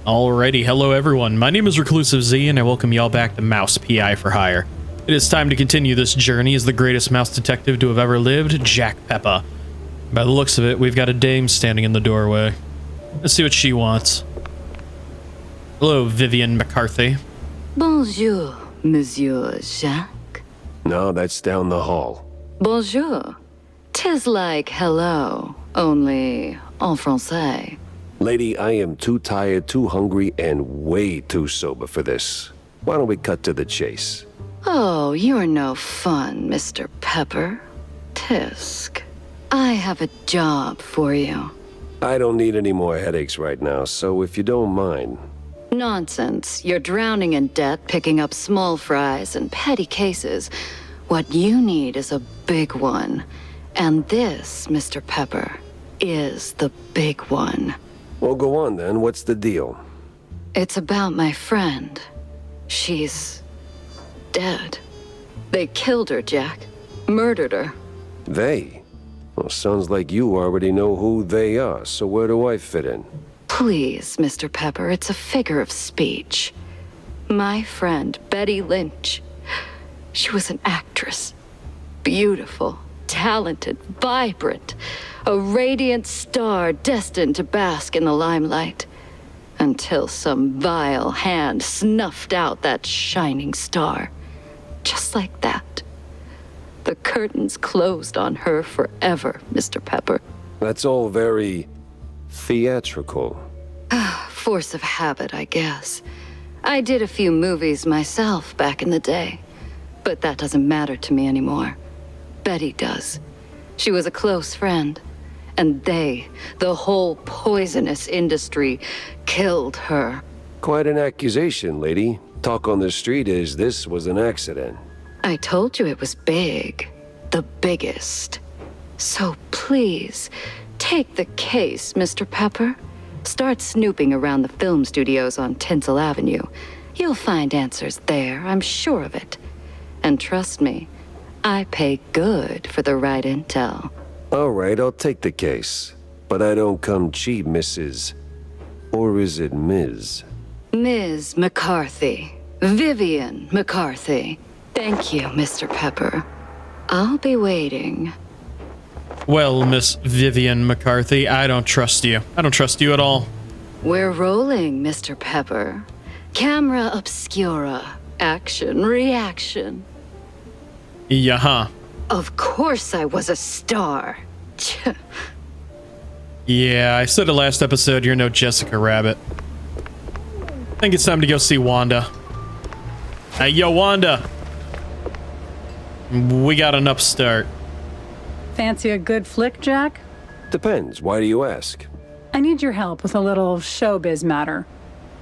Alrighty, hello everyone. My name is ReclusiveZ and I welcome y'all back to Mouse PI for Hire. It is time to continue this journey as the greatest mouse detective to have ever lived, Jack Peppa. By the looks of it, we've got a dame standing in the doorway. Let's see what she wants. Hello, Vivian McCarthy. Bonjour, Monsieur Jacques. No, that's down the hall. Bonjour. 'Tis like hello, only en français. Lady, I am too tired, too hungry, and way too sober for this. Why don't we cut to the chase? Oh, you're no fun, Mr. Pepper. Tisk. I have a job for you. I don't need any more headaches right now, so if you don't mind. Nonsense. You're drowning in debt, picking up small fries and petty cases. What you need is a big one. And this, Mr. Pepper, is the big one. Well, go on then. What's the deal? It's about my friend. She's dead. They killed her, Jack. Murdered her. They? Well, sounds like you already know who they are, so where do I fit in? Please, Mr. Pepper, it's a figure of speech. My friend, Betty Lynch. She was an actress. Beautiful, talented, vibrant. A radiant star destined to bask in the limelight. Until some vile hand snuffed out that shining star. Just like that. The curtains closed on her forever, Mr. Pepper. That's all very theatrical. Force of habit, I guess. I did a few movies myself back in the day. But that doesn't matter to me anymore. Betty does. She was a close friend. And they, the whole poisonous industry, killed her. Quite an accusation, lady. Talk on the street is this was an accident. I told you it was big. The biggest. So please, take the case, Mr. Pepper. Start snooping around the film studios on Tinsel Avenue. You'll find answers there, I'm sure of it. And trust me, I pay good for the right intel. All right, I'll take the case. But I don't come cheap, Mrs. Or is it Ms.? Ms. McCarthy. Vivian McCarthy. Thank you, Mr. Pepper. I'll be waiting. Well, Miss Vivian McCarthy, I don't trust you. I don't trust you at all. We're rolling, Mr. Pepper. Camera obscura. Action, reaction. Yeah-huh. Of course I was a star. Yeah, I said it last episode, you're no Jessica Rabbit. I think it's time to go see Wanda. Hey, yo, Wanda! We got an upstart. Fancy a good flick, Jack? Depends. Why do you ask? I need your help with a little showbiz matter.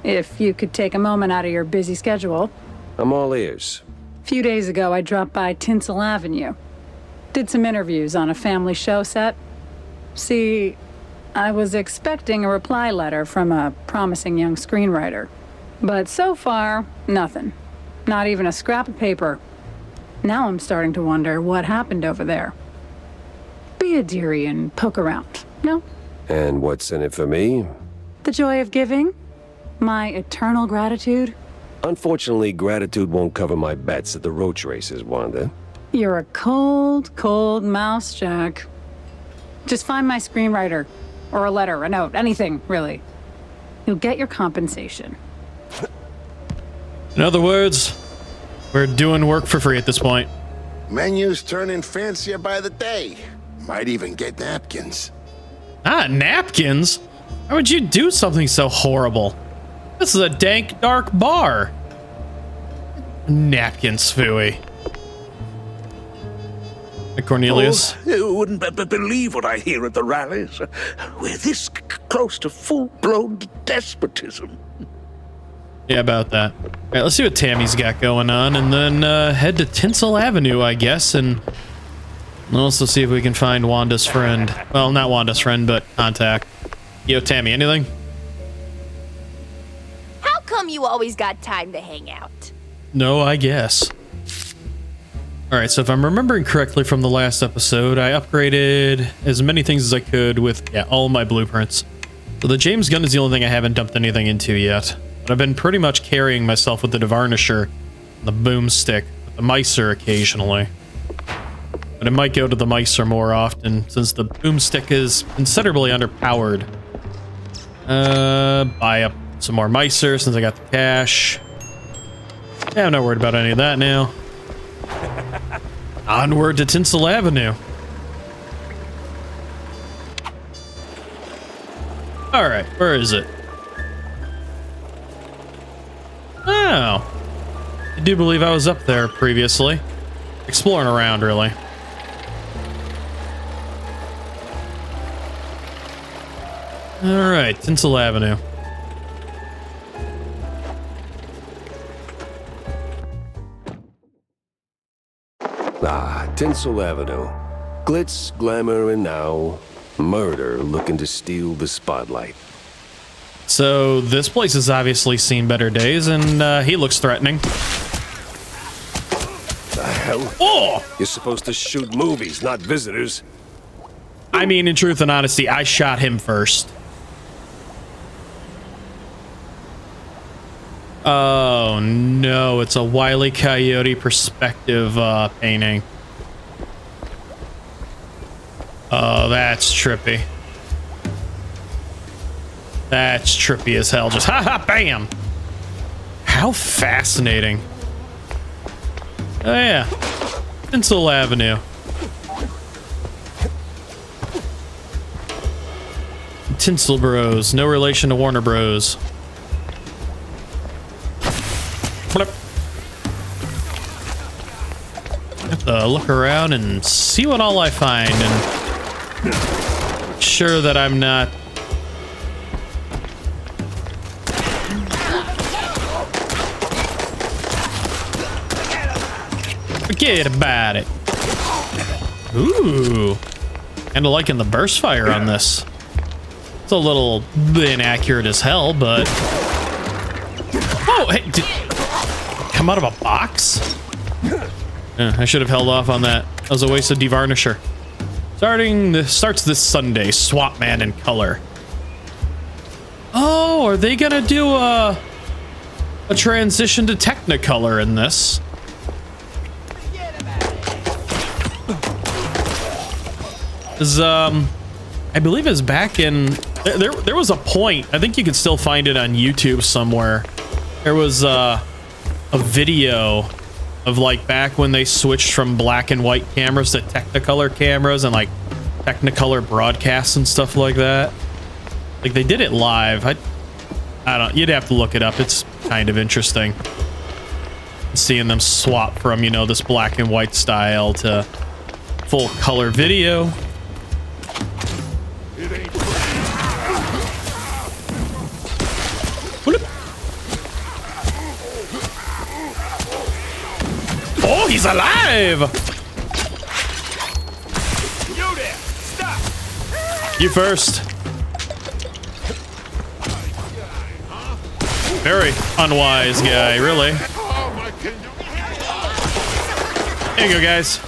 If you could take a moment out of your busy schedule. I'm all ears. A few days ago, I dropped by Tinsel Avenue. Did some interviews on a family show set. See, I was expecting a reply letter from a promising young screenwriter. But so far, nothing. Not even a scrap of paper. Now I'm starting to wonder what happened over there. Be a dearie and poke around, no? And what's in it for me? The joy of giving? My eternal gratitude? Unfortunately, gratitude won't cover my bets at the roach races, Wanda. You're a cold, cold mouse, Jack. Just find my screenwriter. Or a letter, a note, anything, really. You'll get your compensation. In other words, we're doing work for free at this point. Menus turning fancier by the day. Might even get napkins. Ah, napkins? Why would you do something so horrible? This is a dank, dark bar. Napkins, phooey. Hey, Cornelius. Oh, you wouldn't believe what I hear at the rallies. We're this close to full-blown despotism. Yeah, about that. All right, let's see what Tammy's got going on, and then head to Tinsel Avenue, I guess, and also see if we can find Wanda's friend. Well, not Wanda's friend, but contact. Yo, Tammy, anything? How come you always got time to hang out? No, I guess. All right, so if I'm remembering correctly from the last episode, I upgraded as many things as I could with, yeah, all my blueprints. So the James gun is the only thing I haven't dumped anything into yet. But I've been pretty much carrying myself with the devarnisher and the boomstick, with the micer occasionally. But I might go to the micer more often since the boomstick is considerably underpowered. Buy up some more micer since I got the cash. Yeah, I'm not worried about any of that now. Onward to Tinsel Avenue. Alright, where is it? Oh. I do believe I was up there previously. Exploring around, really. Alright, Tinsel Avenue. Ah, Tinsel Avenue. Glitz, glamour, and now murder looking to steal the spotlight. So this place has obviously seen better days, and he looks threatening. The hell? Oh! You're supposed to shoot movies, not visitors. I mean, in truth and honesty, I shot him first. Oh no, it's a Wile E. Coyote perspective painting. Oh, that's trippy. That's trippy as hell. Just ha bam. How fascinating. Oh yeah, Tinsel Avenue. Tinsel Bros, no relation to Warner Bros. Flip. Have to look around and see what all I find, and make sure that I'm not. Forget about it. Ooh, kind of liking the burst fire on this. It's a little inaccurate as hell, but oh, hey, come out of a box? Yeah, I should have held off on that. That was a waste of devarnisher. Starts this Sunday. Swap Man in color. Oh, are they gonna do a transition to Technicolor in this? I believe it's back in there was a point, I think you could still find it on YouTube somewhere. There was a video of like back when they switched from black and white cameras to Technicolor cameras and like Technicolor broadcasts and stuff like that. Like they did it live. I don't, you'd have to look it up. It's kind of interesting seeing them swap from, you know, this black and white style to full color video. Oh, he's alive! You there! Stop! You first. Very unwise guy, really. There you go, guys.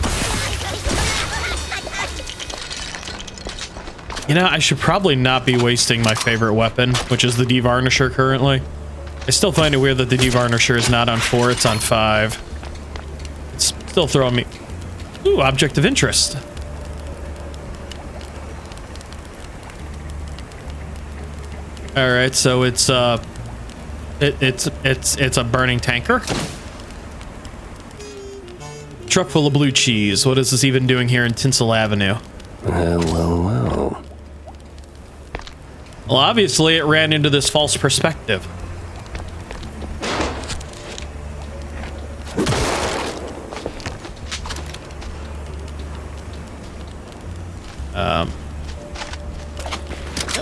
You know, I should probably not be wasting my favorite weapon, which is the devarnisher currently. I still find it weird that the devarnisher is not on 4, it's on 5. It's still throwing me. Ooh, object of interest. All right, so it's a burning tanker. Truck full of blue cheese. What is this even doing here in Tinsel Avenue? Well. Well, obviously it ran into this false perspective.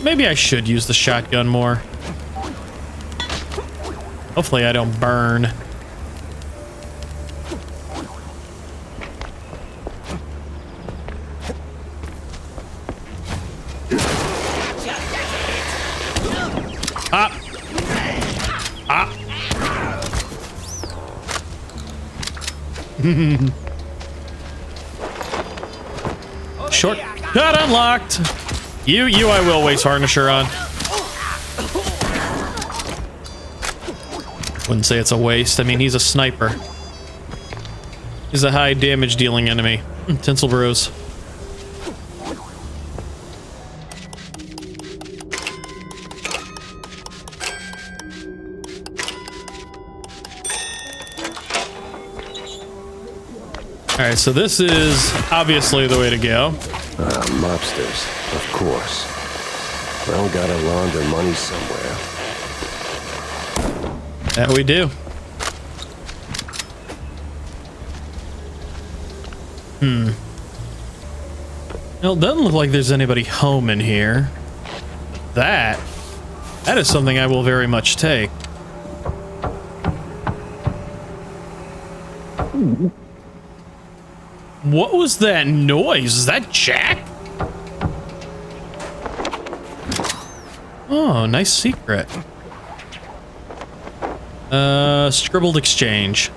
Maybe I should use the shotgun more. Hopefully I don't burn. Shortcut unlocked. You I will waste harnesser on. Wouldn't say it's a waste. I mean, he's a sniper. He's a high damage dealing enemy. Tinsel bros. Alright, so this is obviously the way to go. Mobsters, of course. Well, gotta launder money somewhere. That we do. Well, it doesn't look like there's anybody home in here. That is something I will very much take. What was that noise? Is that Jack? Oh, nice secret. Scribbled exchange.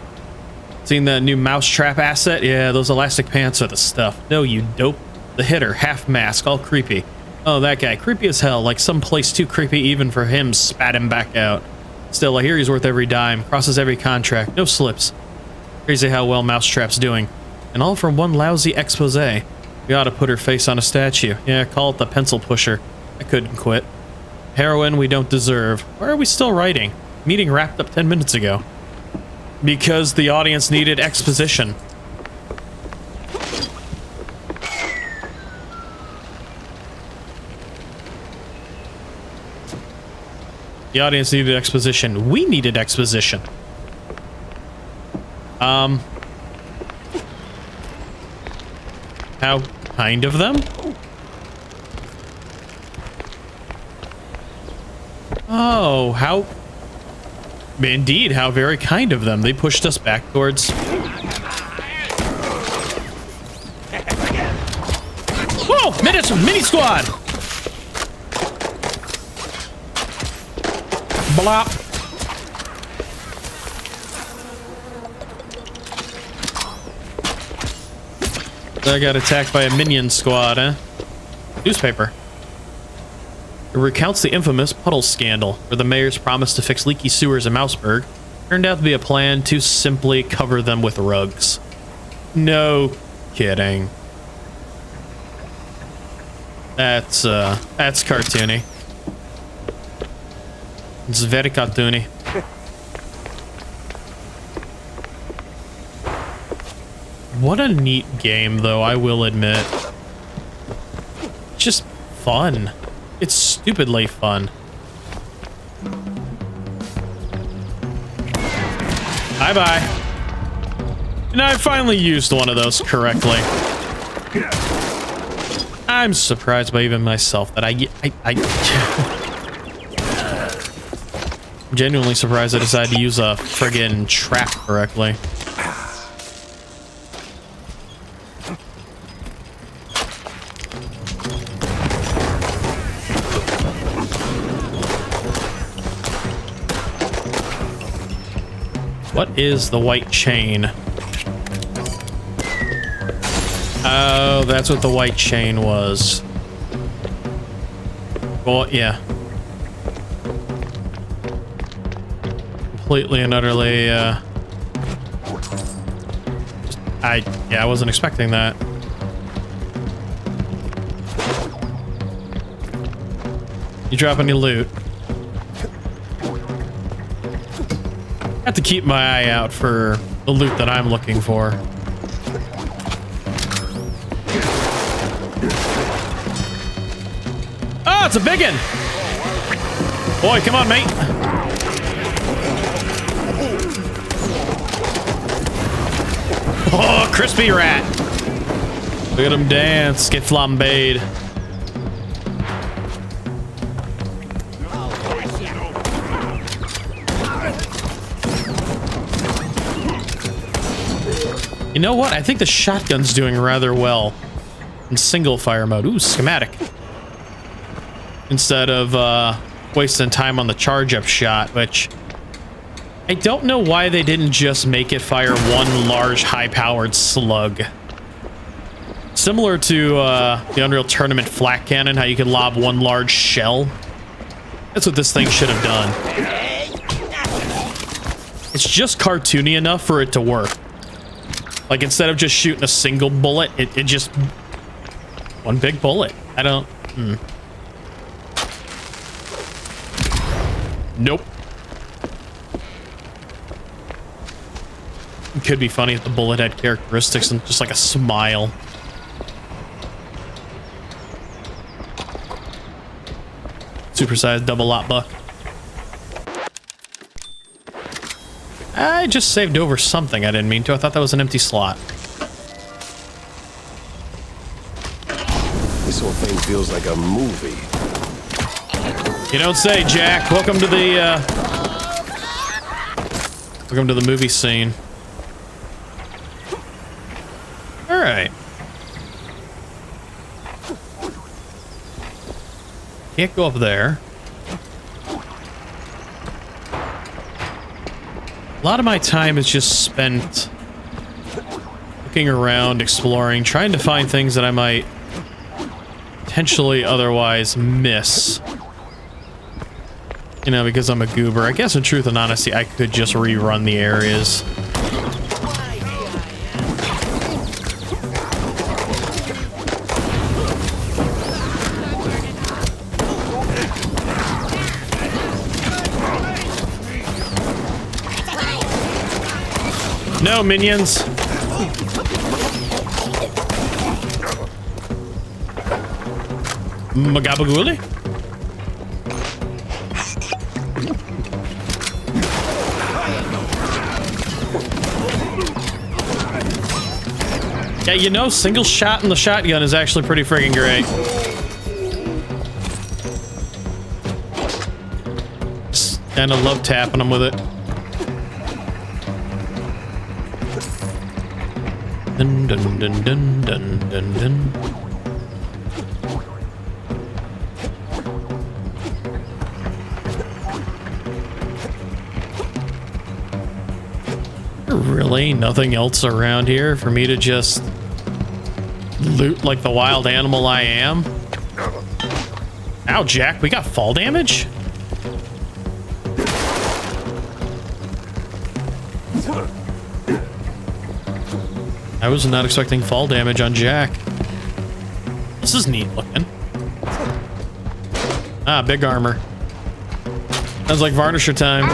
Seen that new mousetrap asset? Yeah, those elastic pants are the stuff. No, you dope. The hitter, half mask, all creepy. Oh, that guy, creepy as hell. Like someplace too creepy even for him. Spat him back out. Still, I hear he's worth every dime. Crosses every contract. No slips. Crazy how well Mousetrap's doing. And all from one lousy expose. We ought to put her face on a statue. Yeah, call it the pencil pusher. I couldn't quit. Heroine we don't deserve. Why are we still writing? Meeting wrapped up 10 minutes ago. Because the audience needed exposition. The audience needed exposition. We needed exposition. How kind of them? Oh, how... Indeed, how very kind of them. They pushed us back towards... Whoa! Mini squad! Blop. I got attacked by a minion squad, huh? Newspaper. It recounts the infamous Puddle scandal, where the mayor's promise to fix leaky sewers in Mouseburg turned out to be a plan to simply cover them with rugs. No kidding. That's cartoony. It's very cartoony. What a neat game, though, I will admit. Just fun. It's stupidly fun. Bye-bye. And I finally used one of those correctly. I'm surprised by even myself that I'm genuinely surprised I decided to use a friggin' trap correctly. What is the white chain? Oh, that's what the white chain was. Well, yeah. Completely and utterly, I wasn't expecting that. You drop any loot? I have to keep my eye out for the loot that I'm looking for. Oh, it's a biggin! Boy, come on, mate. Oh, crispy rat. Look at him dance, get flambéed. You know what? I think the shotgun's doing rather well in single fire mode. Ooh, schematic. Instead of wasting time on the charge up shot, which I don't know why they didn't just make it fire one large high-powered slug. Similar to the Unreal Tournament flak cannon, how you can lob one large shell. That's what this thing should have done. It's just cartoony enough for it to work. Like, instead of just shooting a single bullet, it just... one big bullet. I don't... Nope. It could be funny if the bullet had characteristics and just like a smile. Supersized double lot buck. I just saved over something I didn't mean to. I thought that was an empty slot. This whole thing feels like a movie. You don't say, Jack. Welcome to the movie scene. All right. Can't go up there. A lot of my time is just spent looking around, exploring, trying to find things that I might potentially otherwise miss. You know, because I'm a goober. I guess in truth and honesty, I could just rerun the areas. No, minions. Magabaguli? Yeah, you know, single shot in the shotgun is actually pretty friggin' great. Just kinda love tapping them with it. Dun dun dun dun dun dun dun. Really nothing else around here for me to just loot like the wild animal I am? Ow, Jack, we got fall damage? I was not expecting fall damage on Jack. This is neat looking. Ah, big armor. Sounds like Varnisher time.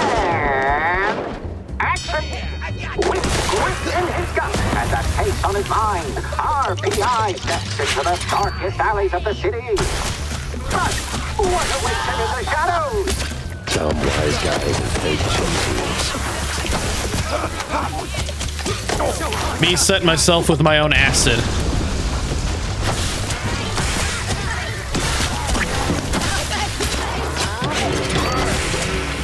On his mind, our PI steps into the darkest alleys of the city. But what awaits him in the shadows? Some wise guy with fake champions. Me setting myself with my own acid.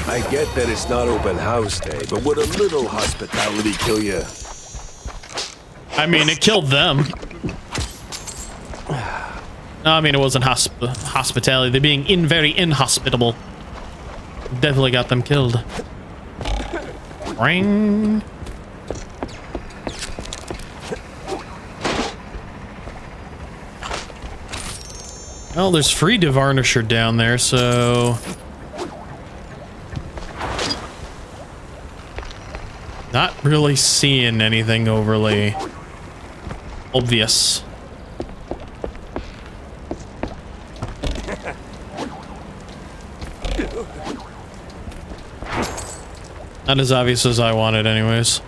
I get that it's not open house day, but would a little hospitality kill you? I mean, it killed them. No, I mean, it wasn't hospitality. They're being very inhospitable. Definitely got them killed. Ring. Well, there's free Devarnisher down there, so... not really seeing anything overly obvious. Not as obvious as I wanted anyways.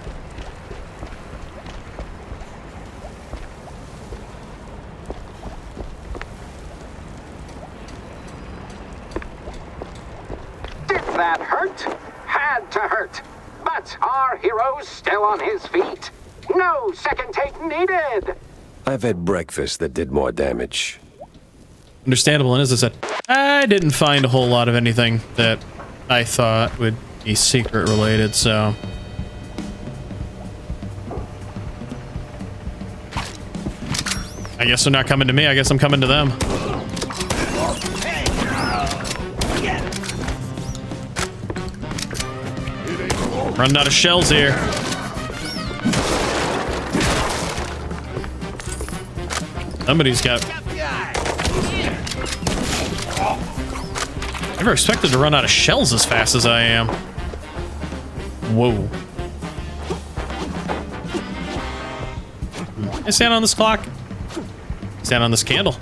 Did that hurt? Had to hurt. But our hero's still on his feet. No second take needed. I've had breakfast that did more damage. Understandable, and as I said, I didn't find a whole lot of anything that I thought would be secret related, so... I guess they're not coming to me, I guess I'm coming to them. Running out of shells here. Somebody's got... Never expected to run out of shells as fast as I am. Whoa. Can I stand on this clock? Stand on this candle.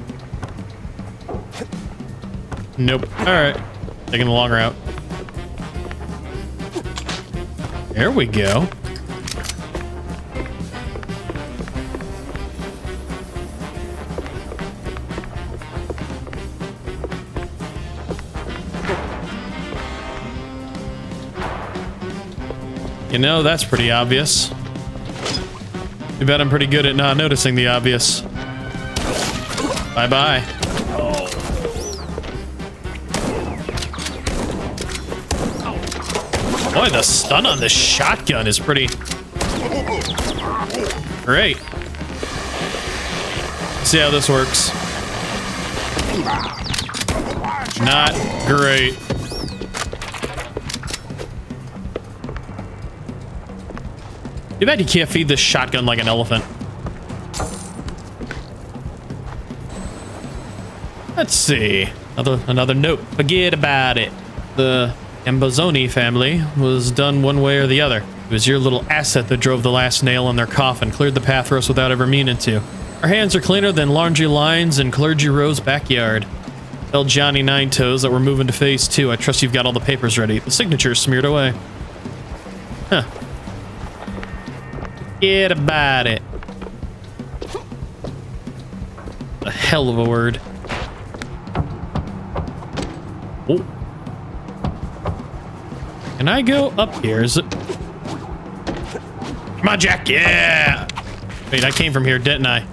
Nope. Alright. Taking the long route. There we go. You know, that's pretty obvious. You bet I'm pretty good at not noticing the obvious. Bye-bye. Boy, the stun on this shotgun is pretty great. Let's see how this works. Not great. Too bad you can't feed this shotgun like an elephant. Let's see. Another note. Forget about it. The Ambozoni family was done one way or the other. It was your little asset that drove the last nail in their coffin, cleared the path for us without ever meaning to. Our hands are cleaner than laundry lines in Clergy Row's backyard. Tell Johnny Nine Toes that we're moving to phase 2. I trust you've got all the papers ready. The signature's smeared away. Huh. Forget about it. A hell of a word. Oh. Can I go up here? Is it? Come on, Jack. Yeah. Wait, I came from here, didn't I?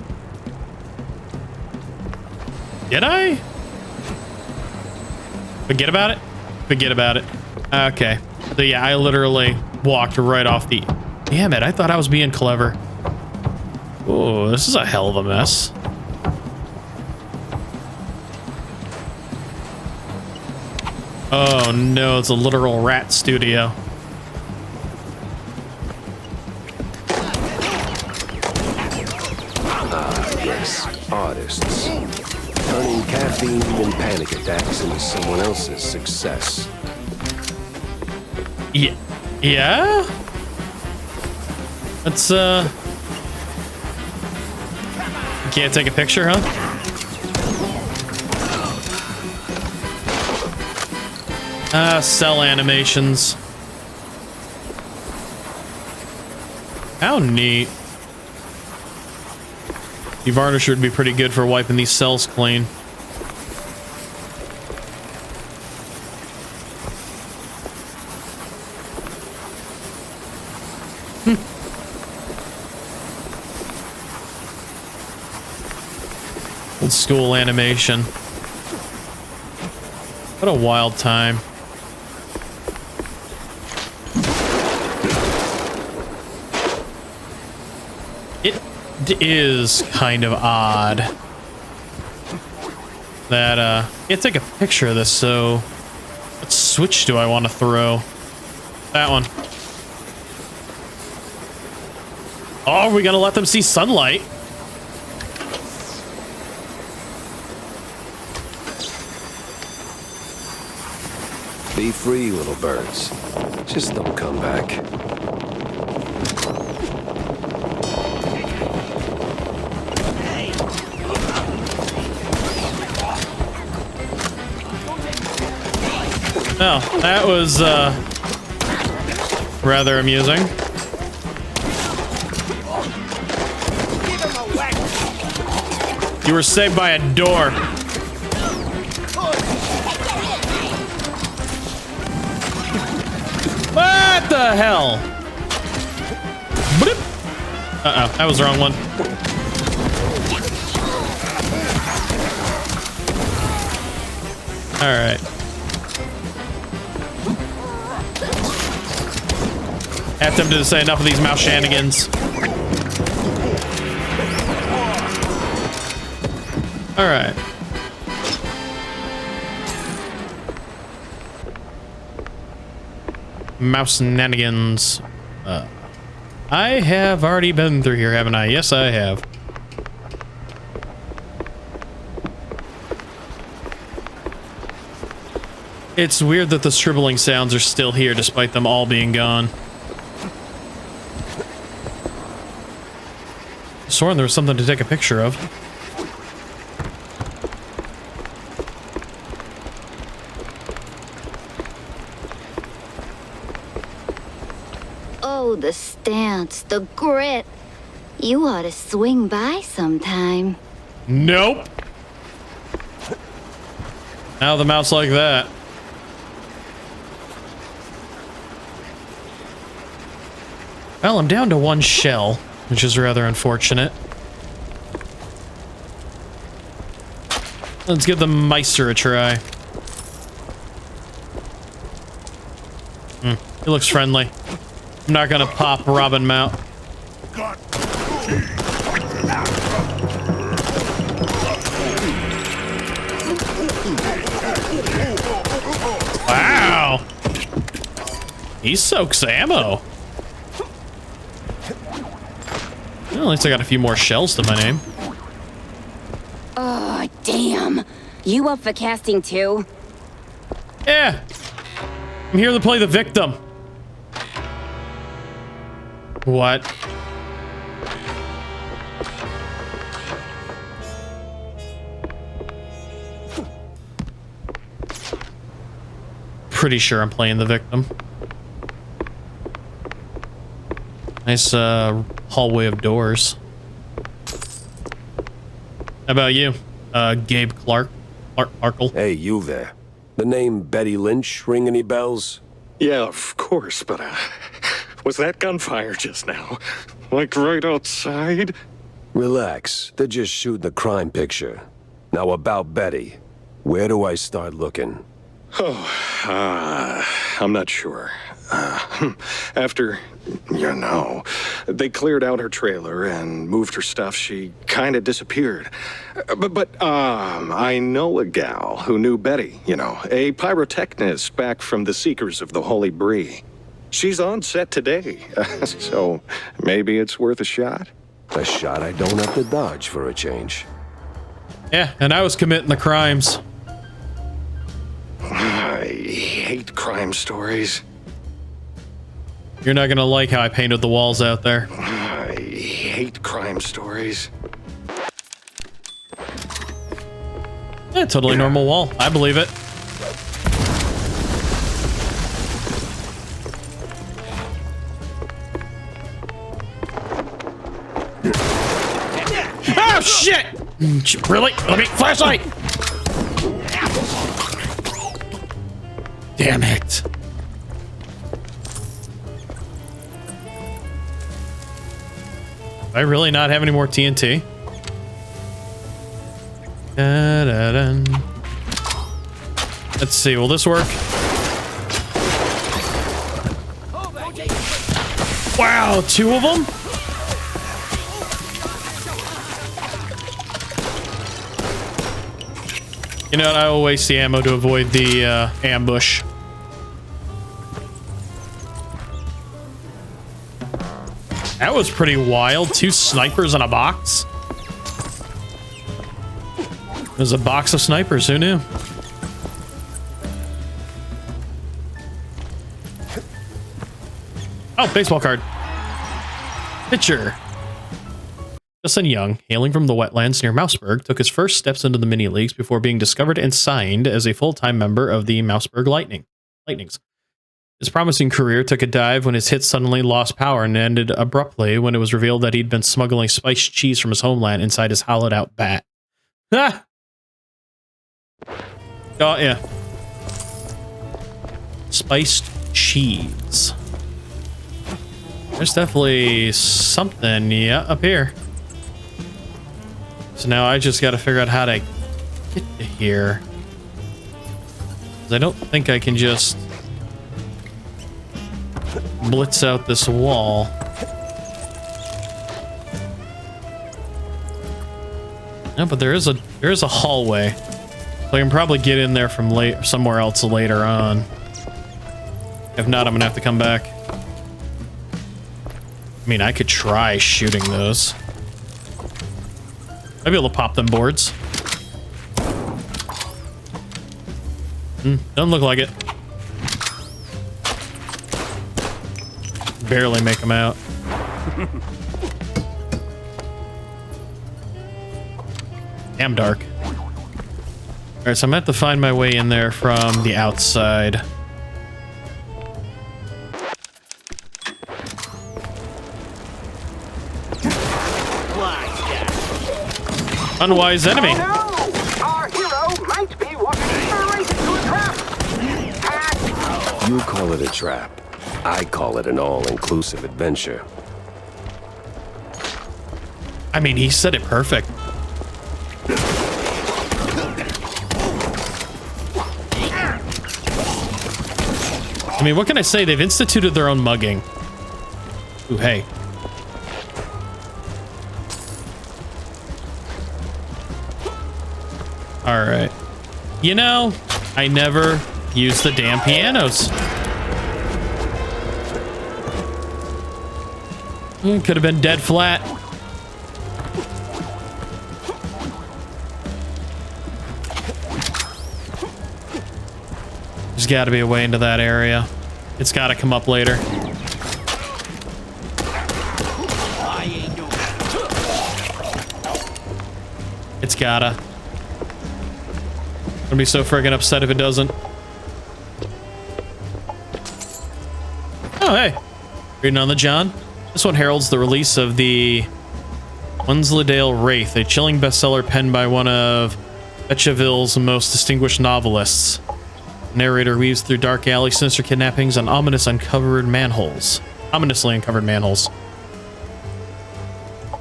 Did I? Forget about it? Forget about it. Okay. So yeah, I literally walked right off the... Damn it, I thought I was being clever. Oh, this is a hell of a mess. Oh no, it's a literal rat studio. Ah, yes, artists. Turning caffeine and panic attacks into someone else's success. Yeah? Yeah? Let's, can't take a picture, huh? Cell animations. How neat. The varnisher would be pretty good for wiping these cells clean. Old school animation. What a wild time. It is kind of odd that can't take a picture of this, so what switch do I want to throw? That one. Oh, are we gonna let them see sunlight? Be free, little birds. Just don't come back. Oh, that was rather amusing. You were saved by a door. What the hell? Uh-oh, that was the wrong one. All right. Have tempted to say enough of these mouse shenanigans. All right. Mouse shenanigans. I have already been through here, haven't I? Yes, I have. It's weird that the scribbling sounds are still here despite them all being gone. Sworn there was something to take a picture of. Oh, the stance, the grit. You ought to swing by sometime. Nope. Now the mouse like that. Well, I'm down to one shell, which is rather unfortunate. Let's give the Meister a try. He looks friendly. I'm not gonna pop Robin Mount. Wow. He soaks ammo. Well, at least I got a few more shells to my name. Oh, damn. You up for casting too? Yeah. I'm here to play the victim. What? Pretty sure I'm playing the victim. Nice hallway of doors. How about you, Gabe Clark? Arkle? Hey, you there. The name Betty Lynch ring any bells? Yeah, of course, but was that gunfire just now? Like right outside? Relax. They're just shooting a crime picture. Now about Betty. Where do I start looking? Oh, I'm not sure. After, they cleared out her trailer and moved her stuff, she kind of disappeared. But I know a gal who knew Betty, a pyrotechnist back from the Seekers of the Holy Bree. She's on set today, so maybe it's worth a shot. A shot I don't have to dodge for a change. Yeah, and I was committing the crimes. I hate crime stories. You're not gonna like how I painted the walls out there. I hate crime stories. Yeah, totally normal wall. I believe it. Oh shit! Really? Let me flashlight! Damn it. Do I really not have any more TNT? Da-da-dun. Let's see, will this work? Wow, 2 of them? You know what, I will waste the ammo to avoid the ambush. That was pretty wild. 2 snipers in a box. There's a box of snipers, who knew? Oh, baseball card. Pitcher. Justin Young, hailing from the wetlands near Mouseburg, took his first steps into the mini leagues before being discovered and signed as a full-time member of the Mouseburg Lightnings. His promising career took a dive when his hit suddenly lost power and ended abruptly when it was revealed that he'd been smuggling spiced cheese from his homeland inside his hollowed-out bat. Ah! Oh, yeah. Spiced cheese. There's definitely something, yeah, up here. So now I just got to figure out how to get to here. 'Cause I don't think I can just blitz out this wall. No, but there is a hallway. So I can probably get in there from somewhere else later on. If not, I'm gonna have to come back. I mean, I could try shooting those. I'd be able to pop them boards. Doesn't look like it. Barely make them out. Damn dark. Alright, so I'm gonna have to find my way in there from the outside. Unwise enemy. Oh no! Our hero might be walking straight into a trap. You call it a trap. I call it an all-inclusive adventure. I mean, he said it perfect. I mean, what can I say? They've instituted their own mugging. Ooh, hey. All right. You know, I never used the damn pianos. Could have been dead flat. There's got to be a way into that area. It's got to come up later. It's gotta. I'm gonna be so friggin' upset if it doesn't. Oh, hey. Reading on the John. This one heralds the release of the Wensleydale Wraith, a chilling bestseller penned by one of Betcheville's most distinguished novelists. The narrator weaves through dark alleys, sinister kidnappings, and ominously uncovered manholes.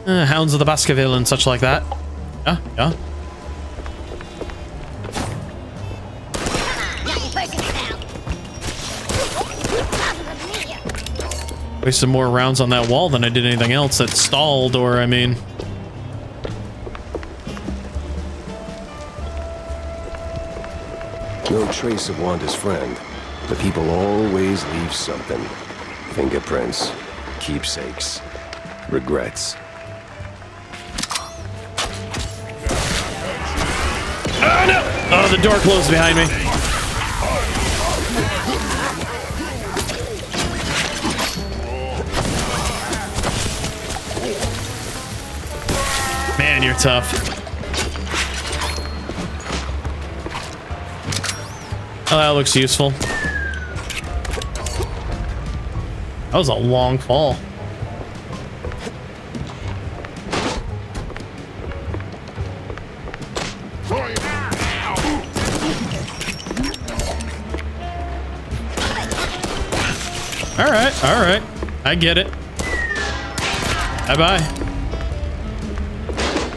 Hounds of the Baskerville and such like that. Yeah. Wasted more rounds on that wall than I did anything else that stalled, or I mean... No trace of Wanda's friend. The people always leave something. Fingerprints, keepsakes, regrets. Oh no! Oh, the door closed behind me. Man, you're tough. Oh, that looks useful. That was a long fall. All right. I get it. Bye-bye.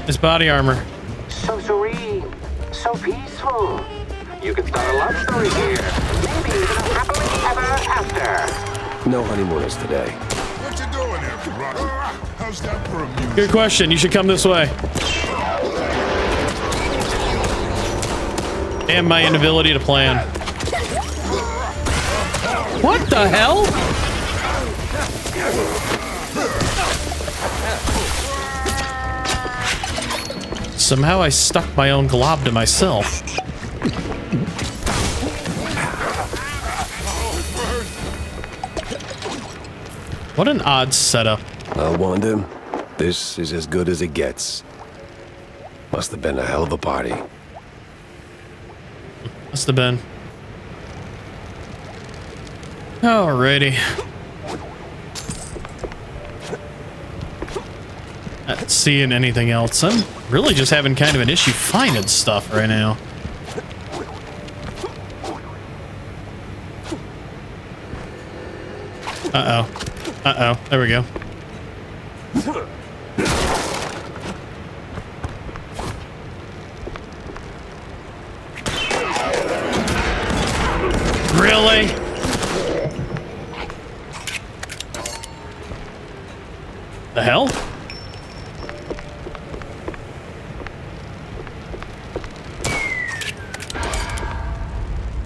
It's body armor. So serene, so peaceful. You could start a love story here. Maybe even a happily ever after. No honeymooners today. What you doing here, brother? How's that for a music? Good question. You should come this way. And my inability to plan. What the hell? Somehow I stuck my own glob to myself. What an odd setup. Well, Wanda, this is as good as it gets. Must have been a hell of a party. Must have been. Alrighty. Not seeing anything else. I'm really just having kind of an issue finding stuff right now. Uh-oh. There we go. Really? The hell?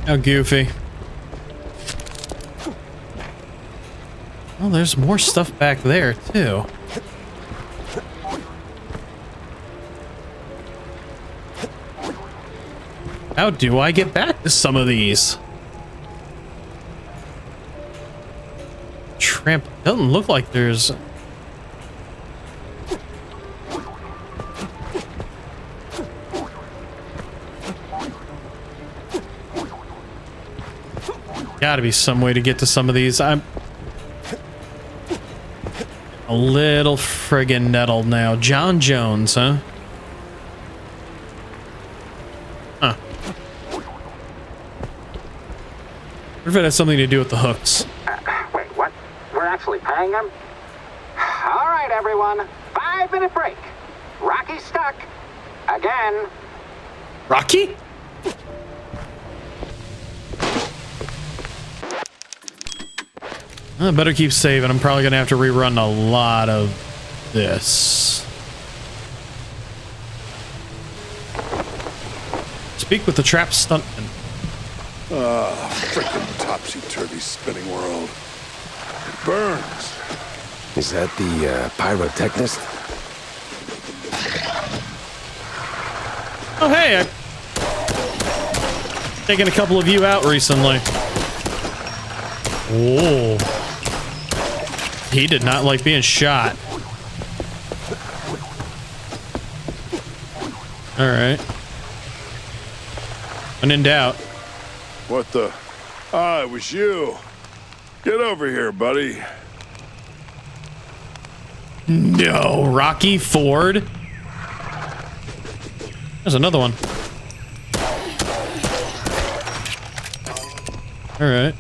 How goofy. Well, there's more stuff back there, too. How do I get back to some of these? Tramp. Doesn't look like there's... Gotta be some way to get to some of these. I'm a little friggin' nettled now. John Jones, huh? Huh. What if it has something to do with the hooks? Wait, what? We're actually paying him? All right, everyone. 5-minute break. Rocky's stuck. Again. Rocky? I better keep saving. I'm probably gonna have to rerun a lot of this. Speak with the trap stuntman. Frickin' topsy-turvy spinning world. It burns. Is that the pyrotechnist? Oh, hey, I've taken a couple of you out recently. Oh. He did not like being shot. All right. When in doubt. What the? Ah, it was you. Get over here, buddy. No, Rocky Ford. There's another one. All right.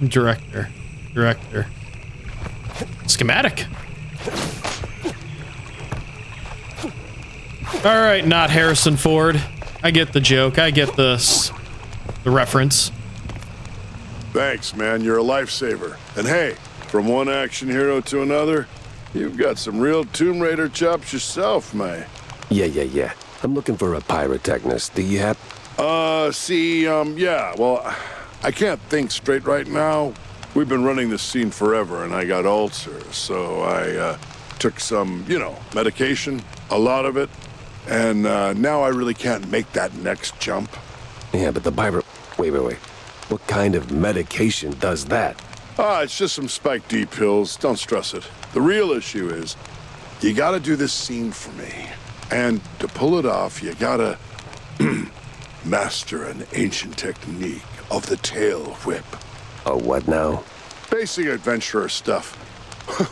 Director. Schematic. All right, not Harrison Ford. I get the joke. I get the reference. Thanks, man. You're a lifesaver. And hey, from one action hero to another, you've got some real Tomb Raider chops yourself, man. Yeah. I'm looking for a pyrotechnist. Do you have... yeah, well, I can't think straight right now. We've been running this scene forever, and I got ulcers, so I, took some, medication, a lot of it, and, now I really can't make that next jump. Yeah, but the pyro... Wait. What kind of medication does that? It's just some Spike D pills. Don't stress it. The real issue is, you gotta do this scene for me. And to pull it off, you gotta master an ancient technique of the tail whip. Oh, what now? Basic adventurer stuff.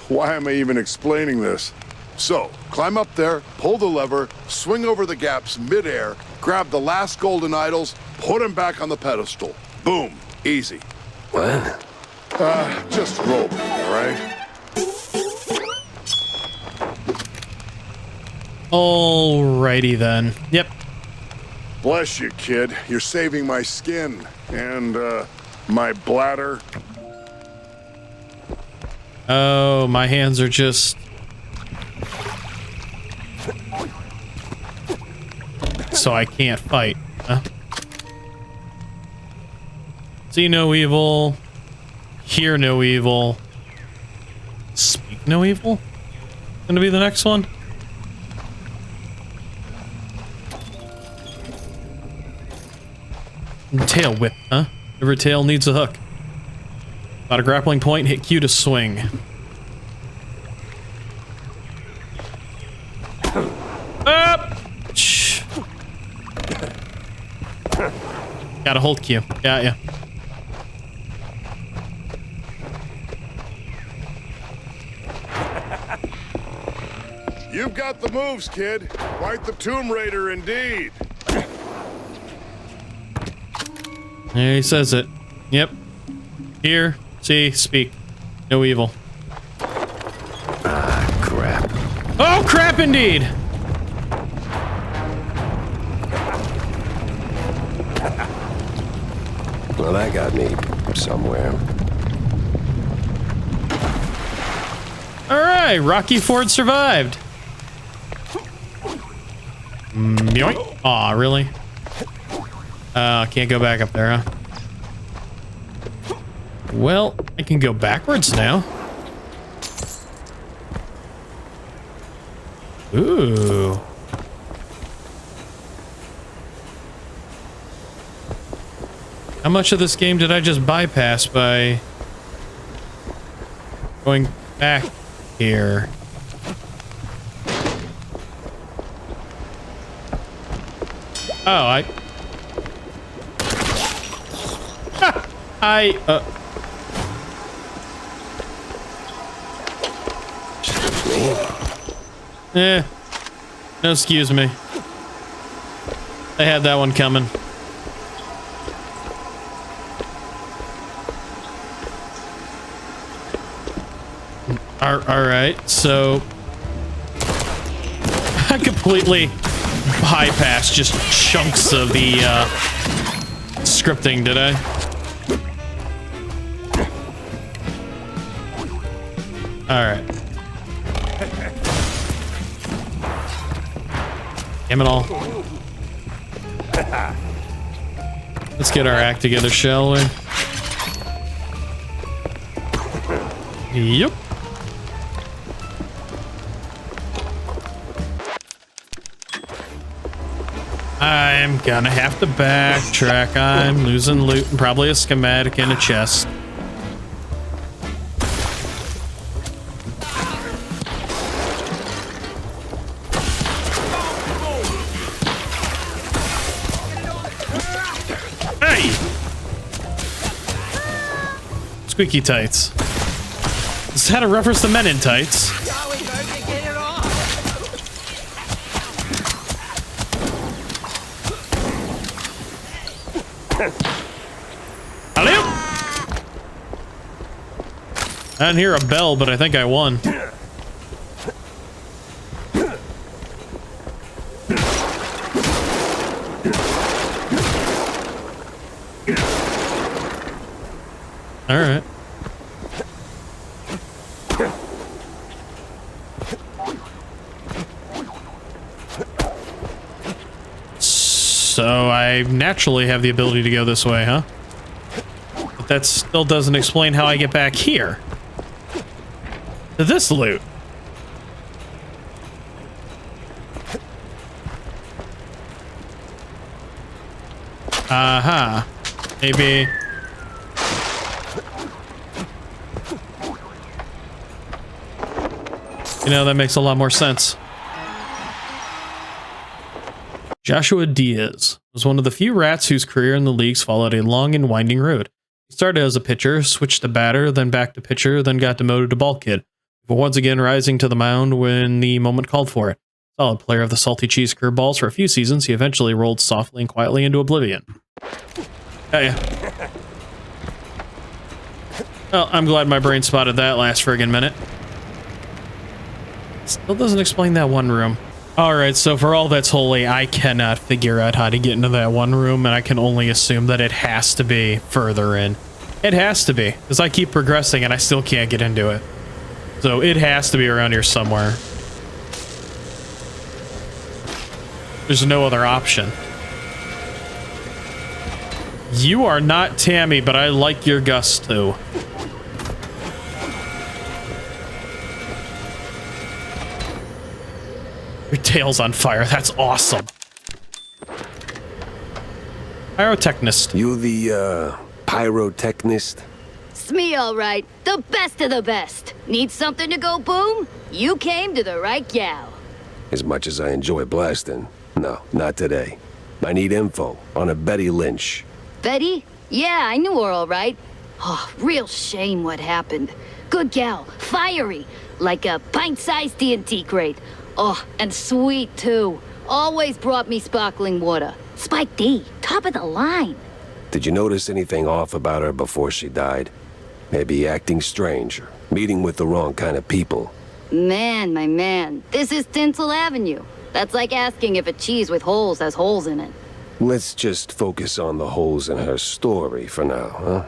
Why am I even explaining this? So, climb up there, pull the lever, swing over the gaps midair, grab the last golden idols, put them back on the pedestal. Boom. Easy. What? Just roll, all right? Alrighty then. Yep. Bless you, kid. You're saving my skin and, my bladder. Oh, my hands are just... So I can't fight, huh? See no evil. Hear no evil. Speak no evil? Gonna be the next one? Tail whip, huh? Every tail needs a hook. About a grappling point, hit Q to swing. Up! Shh. Gotta hold Q. Got ya. You've got the moves, kid. Quite the Tomb Raider indeed. There he says it. Yep. Hear, see, speak. No evil. Ah, crap. Oh, crap indeed! Well, that got me somewhere. Alright, Rocky Ford survived. Yoink. Aw, really? Can't go back up there, huh? Well, I can go backwards now. Ooh. How much of this game did I just bypass by going back here? Oh, no, excuse me. I had that one coming. All right, so I completely bypassed just chunks of the scripting, did I? All right. Damn it all. Let's get our act together, shall we? Yep. I'm gonna have to backtrack. I'm losing loot and probably a schematic in a chest. Hey! Squeaky tights. This had a reference to men in tights. I didn't hear a bell, but I think I won. All right. So I naturally have the ability to go this way, huh? But that still doesn't explain how I get back here. To this loot. Aha. Maybe. You know, that makes a lot more sense. Joshua Diaz was one of the few rats whose career in the leagues followed a long and winding road. He started as a pitcher, switched to batter, then back to pitcher, then got demoted to ball kid, but once again rising to the mound when the moment called for it. Solid player of the salty cheese curveballs for a few seasons, he eventually rolled softly and quietly into oblivion. Hey. Well, I'm glad my brain spotted that last friggin' minute. Still doesn't explain that one room. Alright, so for all that's holy, I cannot figure out how to get into that one room, and I can only assume that it has to be further in. It has to be, because I keep progressing and I still can't get into it. So it has to be around here somewhere. There's no other option. You are not Tammy, but I like your gusto. Your tail's on fire. That's awesome. Pyrotechnist. You the, pyrotechnist? It's me, all right. The best of the best. Need something to go boom? You came to the right gal. As much as I enjoy blasting, no, not today. I need info on a Betty Lynch. Betty? Yeah, I knew her all right. Oh, real shame what happened. Good gal, fiery, like a pint-sized TNT crate. Oh, and sweet, too. Always brought me sparkling water. Spike D, top of the line. Did you notice anything off about her before she died? Maybe acting strange, or meeting with the wrong kind of people. Man, my man, this is Tinsel Avenue. That's like asking if a cheese with holes has holes in it. Let's just focus on the holes in her story for now, huh?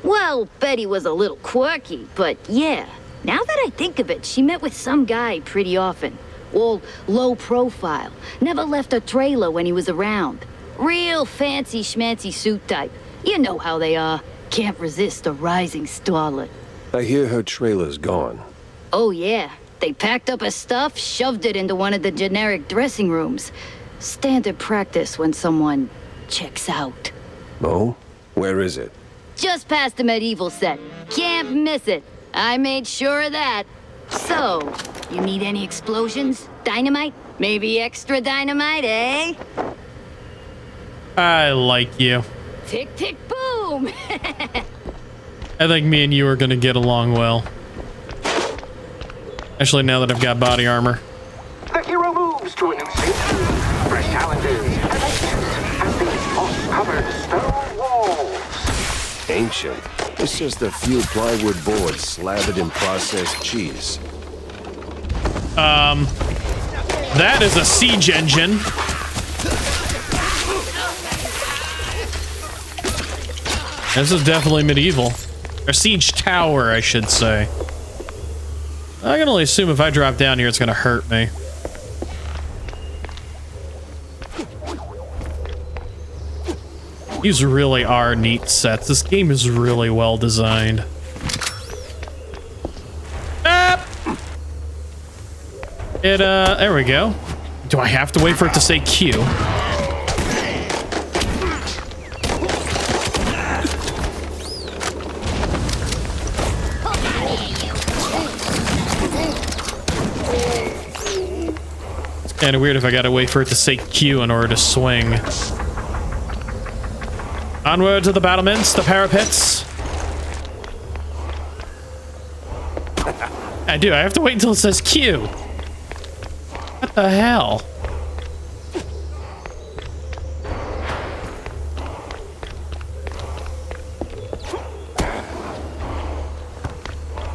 Well, Betty was a little quirky, but yeah. Now that I think of it, she met with some guy pretty often. All low profile. Never left a trailer when he was around. Real fancy schmancy suit type. You know how they are. Can't resist a rising starlet. I hear her trailer's gone. Oh yeah. They packed up her stuff, shoved it into one of the generic dressing rooms. Standard practice when someone checks out. Oh? Where is it? Just past the medieval set. Can't miss it. I made sure of that. So, you need any explosions? Dynamite? Maybe extra dynamite, eh? I like you. Tick, tick, boom. I think me and you are gonna get along well. Especially now that I've got body armor. The hero moves to a new stage. Fresh challenges and at these moss-covered stone walls. Ancient. It's just a few plywood boards slathered in processed cheese. That is a siege engine. This is definitely medieval. Or siege tower, I should say. I can only assume if I drop down here, it's gonna hurt me. These really are neat sets. This game is really well designed. Ah! There we go. Do I have to wait for it to say Q? Kind of weird if I gotta wait for it to say Q in order to swing. Onward to the battlements, the parapets. I do. I have to wait until it says Q. What the hell?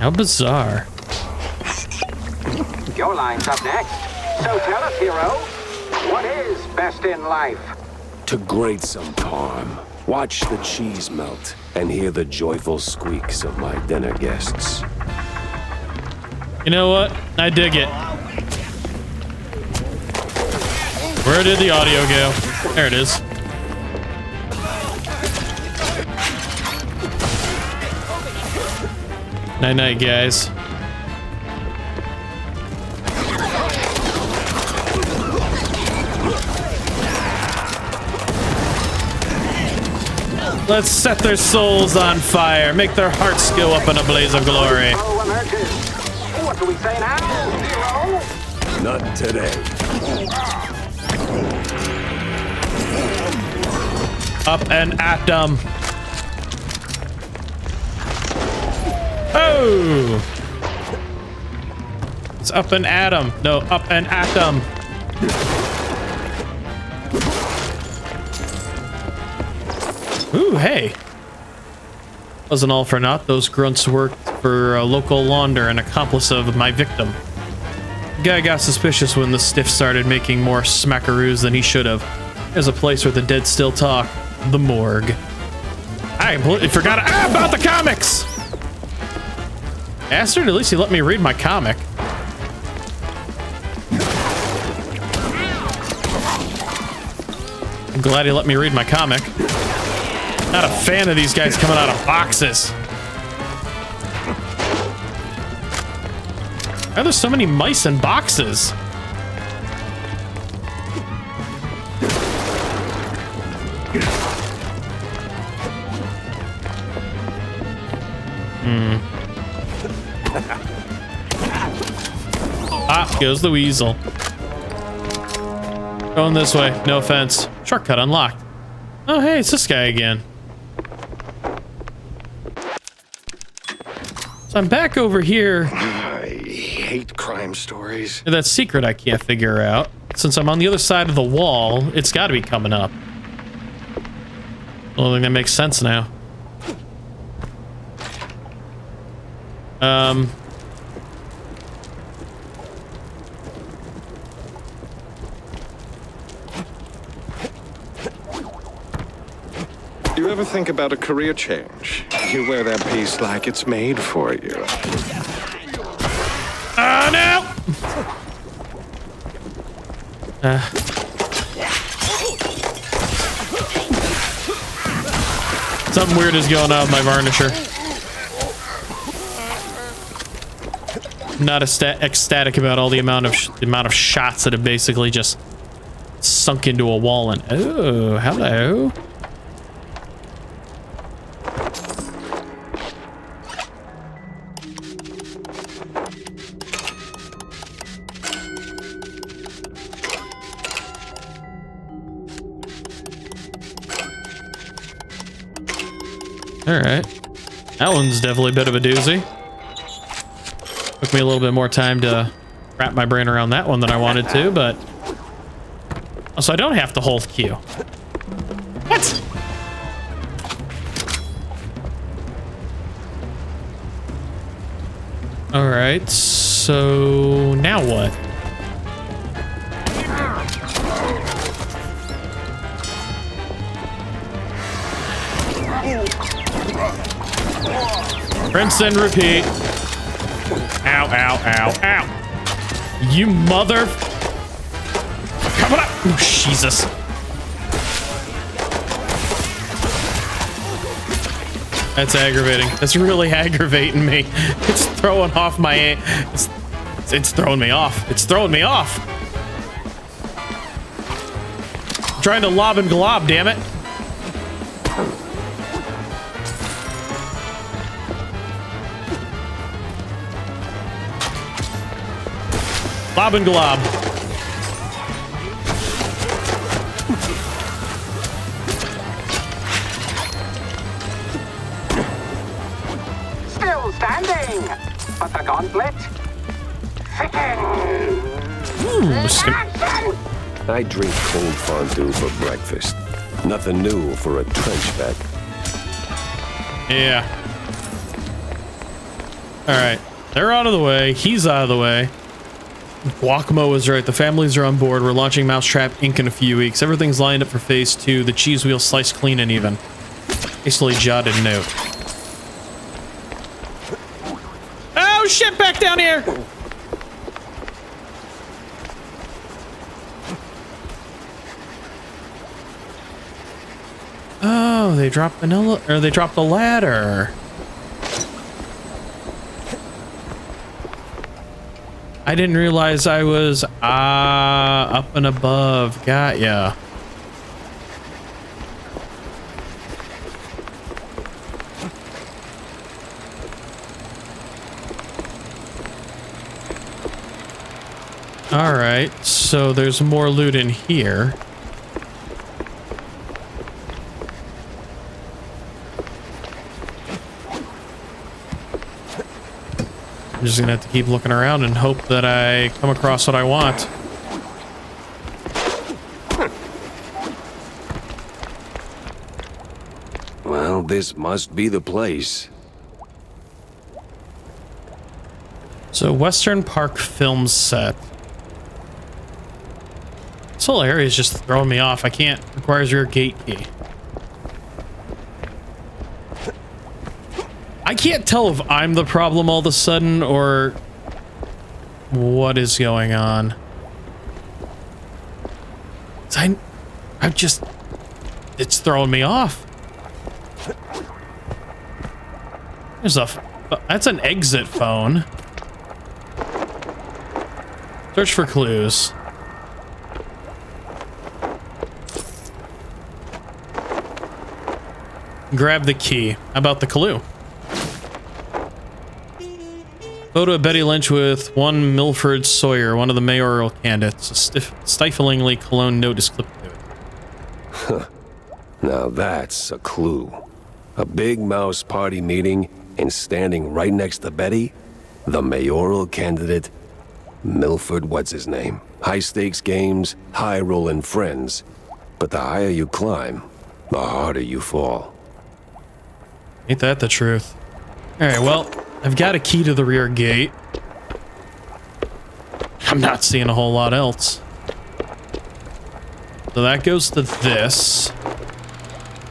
How bizarre. Your line's up next. So tell us, hero, what is best in life? To grate some parm, watch the cheese melt, and hear the joyful squeaks of my dinner guests. You know what? I dig it. Where did the audio go? There it is. Night night, guys. Let's set their souls on fire, make their hearts go up in a blaze of glory. What do we say now, hero? Not today. Up and at them. Oh! It's up and at them. No, up and at them. Ooh, hey. Wasn't all for naught. Those grunts worked for a local launder, an accomplice of my victim. Guy got suspicious when the stiff started making more smackaroos than he should have. There's a place where the dead still talk. The morgue. I completely forgot about the comics! Bastard, at least he let me read my comic. I'm glad he let me read my comic. Not a fan of these guys coming out of boxes. Why are there so many mice in boxes? Ah, goes the weasel. Going this way, no offense. Shortcut unlocked. Oh, hey, it's this guy again. So I'm back over here. I hate crime stories. That secret I can't figure out. Since I'm on the other side of the wall, it's got to be coming up. I don't think that makes sense now. Do you ever think about a career change? You wear that piece like it's made for you. Oh, no! Something weird is going on with my varnisher. I'm not ecstatic about all the amount of shots that have basically just sunk into a wall. And oh, hello. Alright. That one's definitely a bit of a doozy. Took me a little bit more time to wrap my brain around that one than I wanted to, but... Also, I don't have to hold Q. What? Alright, so... now what? Rinse and repeat. Ow, ow, ow, ow. You mother... Come on! Oh, Jesus. That's aggravating. That's really aggravating me. It's throwing off my... It's throwing me off. It's throwing me off. I'm trying to lob and glob, damn it. Lob and glob. Still standing, but the gauntlet thickens. I drink cold fondue for breakfast. Nothing new for a trench vet. Yeah. Alright. They're out of the way. He's out of the way. Guacamo was right. The families are on board. We're launching Mousetrap Inc. in a few weeks. Everything's lined up for phase 2. The cheese wheel sliced clean and even. Hastily jotted note. Oh shit! Back down here! Oh, they dropped vanilla, or they dropped the ladder. I didn't realize I was up and above. Got ya. All right, so there's more loot in here. I'm just gonna have to keep looking around and hope that I come across what I want. Well, this must be the place. So, Western Park film set. This whole area is just throwing me off. I can't. Requires rear gate key. I can't tell if I'm the problem all of a sudden or what is going on. I'm just... It's throwing me off. There's a... That's an exit phone. Search for clues. Grab the key. How about the clue? Photo of Betty Lynch with one Milford Sawyer, one of the mayoral candidates. A stiflingly cologne note is clipped to it. Huh. Now that's a clue. A big mouse party meeting, and standing right next to Betty, the mayoral candidate, Milford what's his name. High stakes games, high rolling friends. But the higher you climb, the harder you fall. Ain't that the truth? Alright, well, I've got a key to the rear gate. I'm not seeing a whole lot else. So that goes to this.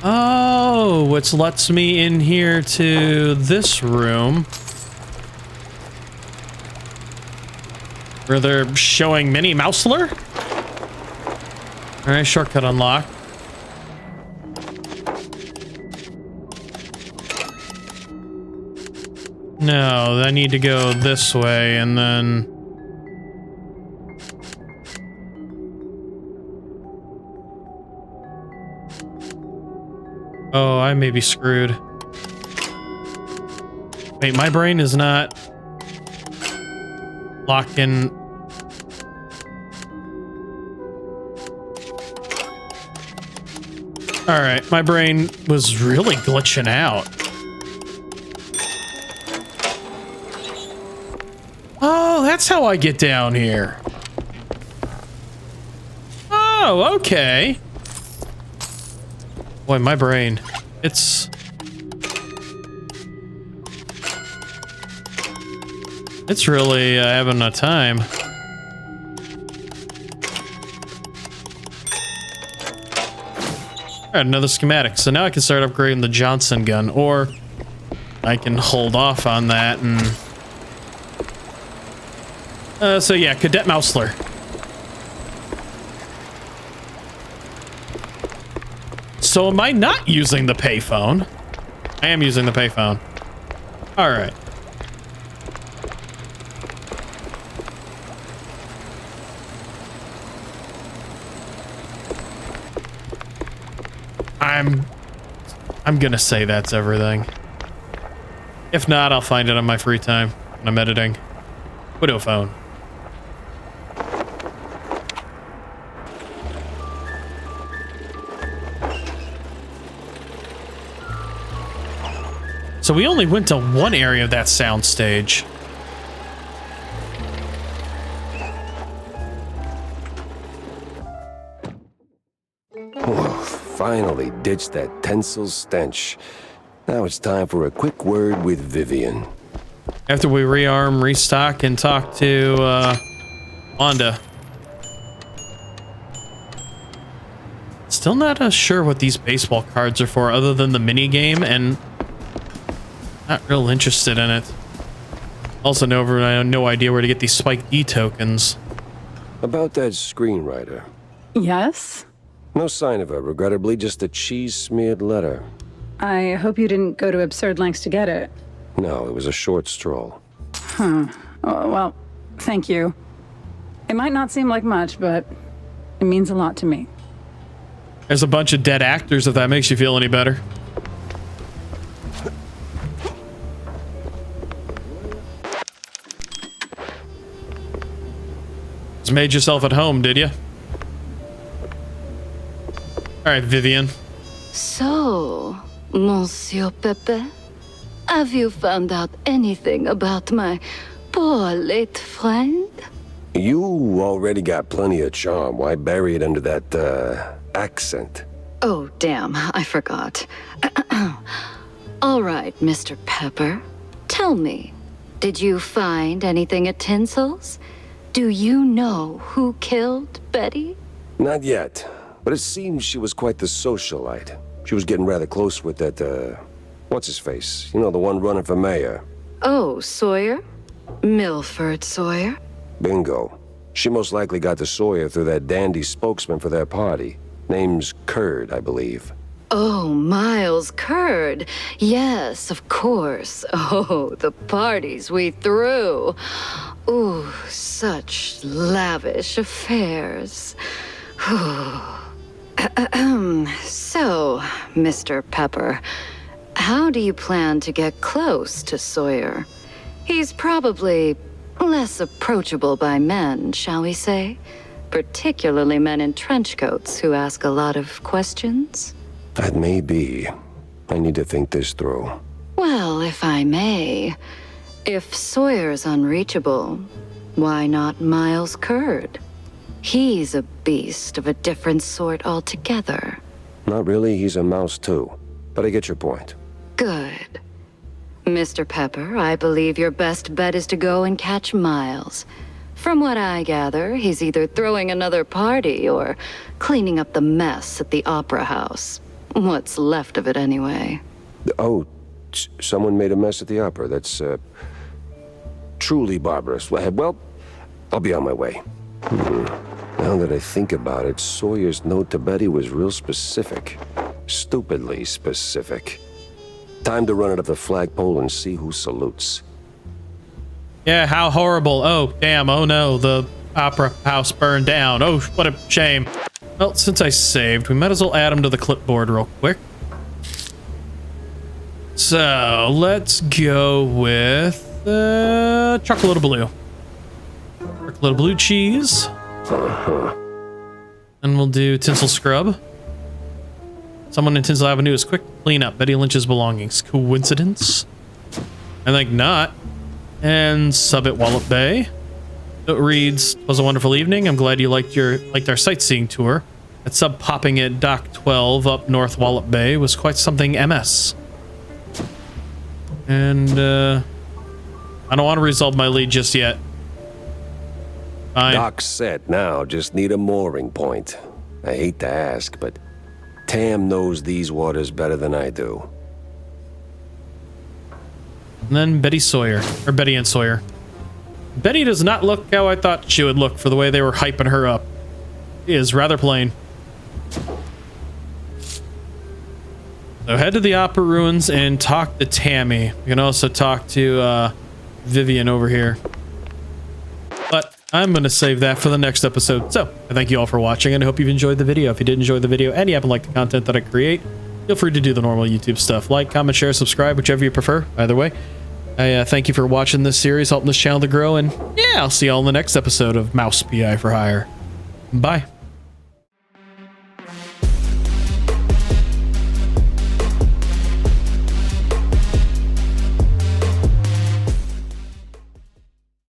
Oh, which lets me in here to this room. Where they're showing Minnie Mousler? Alright, shortcut unlocked. No, I need to go this way and then... Oh, I may be screwed. Wait, my brain is not locking. All right, my brain was really glitching out. Oh, that's how I get down here. Oh, okay. Boy, my brain. It's really having a time. All right, another schematic. So now I can start upgrading the Johnson gun, or I can hold off on that and... so yeah, Cadet Mousler. So am I not using the payphone? I am using the payphone. All right. I'm gonna say that's everything. If not, I'll find it on my free time when I'm editing. Widow phone. So we only went to one area of that soundstage. Finally ditched that Tinsel stench. Now it's time for a quick word with Vivian. After we rearm, restock, and talk to Wanda. Still not sure what these baseball cards are for other than the mini game, and not real interested in it. Also, I have no idea where to get these Spike D tokens. About that screenwriter. Yes? No sign of her, regrettably, just a cheese-smeared letter. I hope you didn't go to absurd lengths to get it. No, it was a short stroll. Huh. Oh, well, thank you. It might not seem like much, but it means a lot to me. There's a bunch of dead actors, if that makes you feel any better. Just made yourself at home, did you? All right, Vivian. So, Monsieur Pepe, have you found out anything about my poor late friend? You already got plenty of charm. Why bury it under that, accent? Oh, damn, I forgot. All right, Mr. Pepper, tell me, did you find anything at Tinsel's? Do you know who killed Betty? Not yet. But it seems she was quite the socialite. She was getting rather close with that, what's-his-face? You know, the one running for mayor. Oh, Sawyer? Milford Sawyer? Bingo. She most likely got to Sawyer through that dandy spokesman for their party. Name's Curd, I believe. Oh, Miles Curd. Yes, of course. Oh, the parties we threw. Ooh, such lavish affairs. So, Mr. Pepper, how do you plan to get close to Sawyer? He's probably less approachable by men, shall we say? Particularly men in trench coats who ask a lot of questions? That may be. I need to think this through. Well, if I may, if Sawyer's unreachable, why not Miles Curd? He's a beast of a different sort altogether. Not really, he's a mouse too. But I get your point. Good. Mr. Pepper, I believe your best bet is to go and catch Miles. From what I gather, he's either throwing another party or cleaning up the mess at the Opera House. What's left of it, anyway. Oh, someone made a mess at the opera. That's, truly barbarous. Well, I'll be on my way. Now that I think about it, Sawyer's note to Betty was real specific. Stupidly specific. Time to run it up the flagpole and see who salutes. Yeah, how horrible. Oh, damn. Oh, no. The opera house burned down. Oh, what a shame. Well, since I saved, we might as well add them to the clipboard real quick. So, let's go with chocolate blue. Chocolate blue cheese. And we'll do tinsel scrub. Someone in Tinsel Avenue is quick to clean up Betty Lynch's belongings. Coincidence? I think not. And sub at Wallop Bay. It reads, "Was a wonderful evening. I'm glad you liked our sightseeing tour. That sub popping at Dock 12 up North Wallop Bay was quite something MS." And I don't want to resolve my lead just yet. Fine. Dock's set now, just need a mooring point. I hate to ask, but Tam knows these waters better than I do. And then Betty and Sawyer. Betty does not look how I thought she would look for the way they were hyping her up. She is rather plain. So head to the Opera Ruins and talk to Tammy. You can also talk to Vivian over here. But I'm going to save that for the next episode. So I thank you all for watching, and I hope you've enjoyed the video. If you did enjoy the video and you happen to like the content that I create, feel free to do the normal YouTube stuff. Like, comment, share, subscribe, whichever you prefer. Either way, I thank you for watching this series, helping this channel to grow, and yeah, I'll see you all in the next episode of Mouse PI for Hire. Bye.